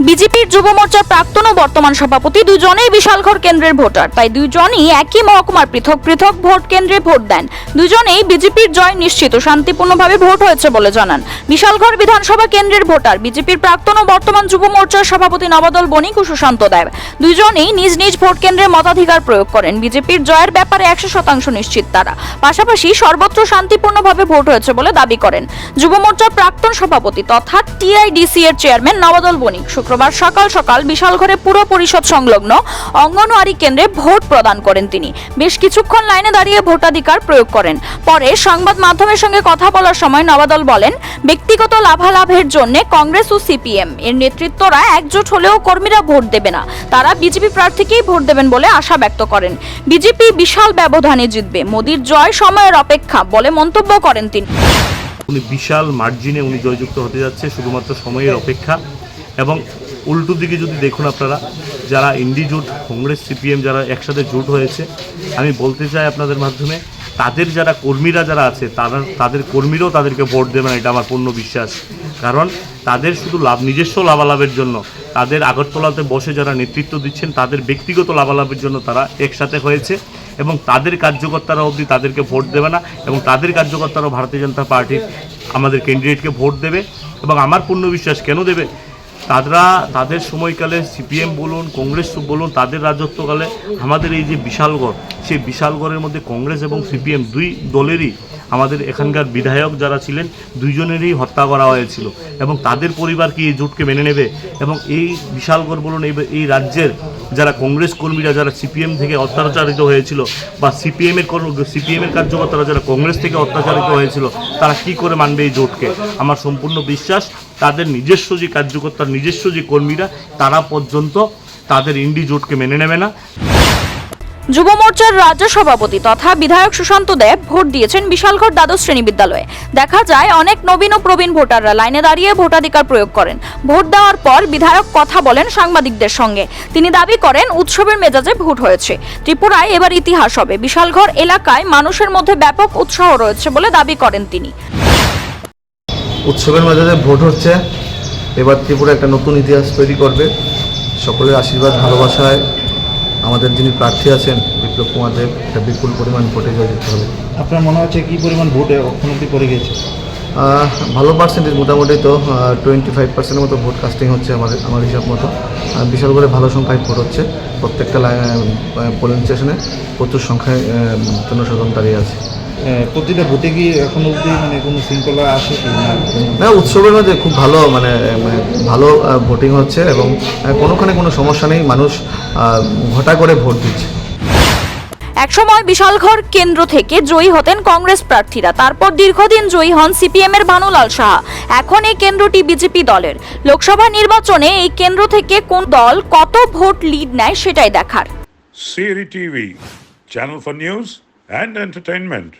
বিজেপির যুব মোর্চার প্রাক্তন ও বর্তমান সভাপতি দুজনেই বিশালগড় কেন্দ্রের ভোটার, তাই দুজনই একই মহকুমার পৃথক পৃথক ভোট কেন্দ্রে ভোট দেন। দুজনেই বিজেপির জয় নিশ্চিত ও শান্তিপূর্ণভাবে ভোট হয়েছে বলে জানান বিশালগড় বিধানসভা কেন্দ্রের ভোটার বিজেপির প্রাক্তন ও বর্তমান যুব মোর্চার সভাপতি নবদল বণিক ও সুশান্ত দেব। দুজনেই নিজ নিজ ভোট কেন্দ্রে মতাধিকার প্রয়োগ করেন। বিজেপির জয়ের ব্যাপারে 100% নিশ্চিত তারা। পাশাপাশি সর্বত্র শান্তিপূর্ণভাবে ভোট হয়েছে বলে দাবি করেন যুব মোর্চার প্রাক্তন সভাপতি তথা টিআইডিসি এর চেয়ারম্যান নবদল বণিক। শুক্রবার সকাল সকাল বিশালগড়ে পুর পরিষদ সংলগ্ন অঙ্গনওয়াড়ি কেন্দ্রে ভোট প্রদান করেন তিনি। বেশ কিছুক্ষণ লাইনে দাঁড়িয়ে ভোটাধিকার প্রয়োগ করেন। পরে সংবাদ মাধ্যমের সঙ্গে কথা বলার সময় নবদল বলেন, ব্যক্তিগত লাভালাভের জন্য কংগ্রেস ও সিপিএম এর নেতৃত্বরা একজোট হলেও কর্মীরা ভোট দেবে না, তারা বিজেপি প্রার্থীকেই ভোট দেবেন বলে আশা ব্যক্ত করেন। বিজেপি বিশাল ব্যবধানে জিতবে, মোদির জয় সময়ের অপেক্ষা বলে মন্তব্য করেন তিনি। উনি বিশাল মার্জিনে উনি জয়যুক্ত হতে যাচ্ছে, শুধুমাত্র সময়ের অপেক্ষা। এবং উল্টো দিকে যদি দেখুন আপনারা, যারা ইন্ডি জোট কংগ্রেস সিপিএম যারা একসাথে জোট হয়েছে, আমি বলতে চাই আপনাদের মাধ্যমে তাদের যারা কর্মীরা যারা আছে তাদের কর্মীরাও তাদেরকে ভোট দেবে না, এটা আমার পূর্ণ বিশ্বাস। কারণ তাদের শুধু নিজস্ব লাভালাভের জন্য, তাদের আগরতলাতে বসে যারা নেতৃত্ব দিচ্ছেন তাদের ব্যক্তিগত লাভালাভের জন্য তারা একসাথে হয়েছে এবং তাদের কার্যকর্তারা অবধি তাদেরকে ভোট দেবে না এবং তাদের কার্যকর্তারাও ভারতীয় জনতা পার্টির আমাদের ক্যান্ডিডেটকে ভোট দেবে। এবং আমার পূর্ণ বিশ্বাস কেন দেবে, তাদের সময়কালে সিপিএম বলুন কংগ্রেস বলুন তাদের রাজত্বকালে আমাদের এই যে বিশালগড়, সেই বিশালগড়ের মধ্যে কংগ্রেস এবং সিপিএম দুই দলেরই আমাদের এখানকার বিধায়ক যারা ছিলেন দুইজনেরই হত্যা করা হয়েছিল এবং তাদের পরিবার কি এই জোটকে মেনে নেবে? এবং এই বিশালগড় বলুন এই রাজ্যের যারা কংগ্রেস কর্মীরা যারা সিপিএম থেকে অত্যাচারিত হয়েছিল বা সিপিএমের কার্যকর্তারা যারা কংগ্রেস থেকে অত্যাচারিত হয়েছিল, তারা কি করে মানবে এই জোটকে? আমার সম্পূর্ণ বিশ্বাস তাদের নিজস্ব যে কার্যকর্তা নিজস্ব যে কর্মীরা তারা পর্যন্ত তাদের ইন্ডি জোটকে মেনে নেবে না। যুব মোর্চার রাজ্য সভাপতি তথা বিধায়ক সুশান্ত দেব ভোট দিয়েছেন বিশালগড় দ্বাদশ শ্রেণী বিদ্যালয়ে। দেখা যায় অনেক নবীন ও প্রবীণ ভোটাররা লাইনে দাঁড়িয়ে ভোটাধিকার প্রয়োগ করেন। ভোট দেওয়ার পর বিধায়ক কথা বলেন সাংবাদিকদের সঙ্গে। তিনি দাবি করেন উৎসবের মেজাজে ভোট হয়েছে। ত্রিপুরায় এবার ইতিহাস হবে। বিশালগড় এলাকায় মানুষের মধ্যে ব্যাপক উৎসাহ রয়েছে বলে দাবি করেন তিনি। উৎসবের মেজাজে ভোট হচ্ছে, এবার ত্রিপুরা একটা নতুন ইতিহাস তৈরি করবে। সকলের আশীর্বাদ ভালোবাসায় আমাদের যিনি প্রার্থী আছেন বিপ্লব কুমার দেব, একটা বিপুল পরিমাণ ভোটে জয়যুক্ত হবে। আপনার মনে হচ্ছে কী পরিমাণ ভোটে অক্ষুণ্ণতি পড়ে গেছে? ভালো পার্সেন্টেজ, মোটামুটি তো 25% মতো ভোট কাস্টিং হচ্ছে আমার হিসাব মতো। বিশাল করে ভালো সংখ্যায় ভোট হচ্ছে। প্রত্যেকটা পোলিং স্টেশনে প্রচুর সংখ্যায় জনসাধারণ দাঁড়িয়ে আছে। প্রতিটা ভোটে কি এখন অবধি মানে কোনো শৃঙ্খলা আসে কি না? উৎসবের মধ্যে খুব ভালো ভালো ভোটিং হচ্ছে এবং কোনোখানে কোনো সমস্যা নেই, মানুষ ঘটা করে ভোট দিচ্ছে। একসময় বিশালগড় কেন্দ্র থেকে জয়ী হতেন কংগ্রেস প্রার্থীরা, তারপর দীর্ঘদিন জয়ী হন সিপিএম এর ভানুলাল সাহা। এখন এই কেন্দ্রটি বিজেপি দলের। লোকসভা নির্বাচনে এই কেন্দ্র থেকে কোন দল কত ভোট লিড নেয় সেটাই দেখার। Siri TV, channel for news and entertainment.